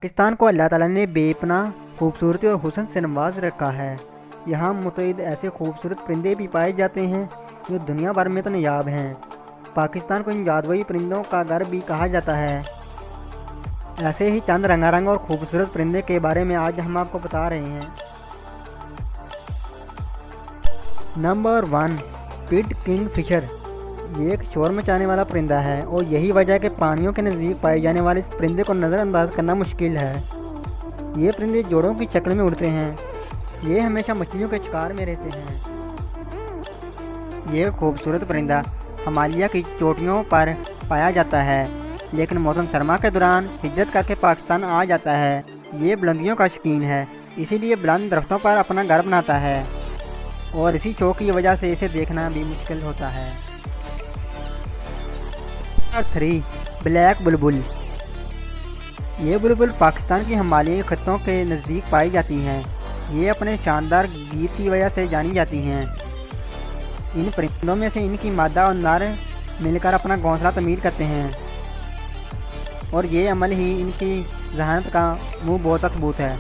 पाकिस्तान को अल्लाह ताला ने बेपनाह खूबसूरती और हुस्न से नवाज रखा है। यहाँ मुतअद्दिद ऐसे खूबसूरत परिंदे भी पाए जाते हैं जो दुनिया भर में तो नायाब हैं। पाकिस्तान को इन जादुई परिंदों का घर भी कहा जाता है। ऐसे ही चंद रंगारंग और खूबसूरत परिंदे के बारे में आज हम आपको बता रहे हैं। नंबर 1, पिट किंग फिशर। ये एक शोर मचाने वाला परिंदा है और यही वजह है कि पानियों के नज़दीक पाए जाने वाले इस परिंदे को नज़रअंदाज करना मुश्किल है। ये परिंदे जोड़ों की शक्ल में उड़ते हैं। ये हमेशा मछलियों के शिकार में रहते हैं। ये खूबसूरत परिंदा हिमालय की चोटियों पर पाया जाता है, लेकिन मौसम सरमा के दौरान हिजरत करके पाकिस्तान आ जाता है। ये बुलंदियों का शौकीन है, इसीलिए बुलंद दरख्तों पर अपना घर बनाता है और इसी शौक की वजह से इसे देखना भी मुश्किल होता है। नंबर 3, ब्लैक बुलबुल। ये बुलबुल पाकिस्तान की हिमालयी खत्तों के नज़दीक पाई जाती हैं। ये अपने शानदार गीत की वजह से जानी जाती हैं। इन परिंदों में से इनकी मादा और नर मिलकर अपना घोंसला तमीर करते हैं और ये अमल ही इनकी जहानत का मुँह बहुत सबूत है।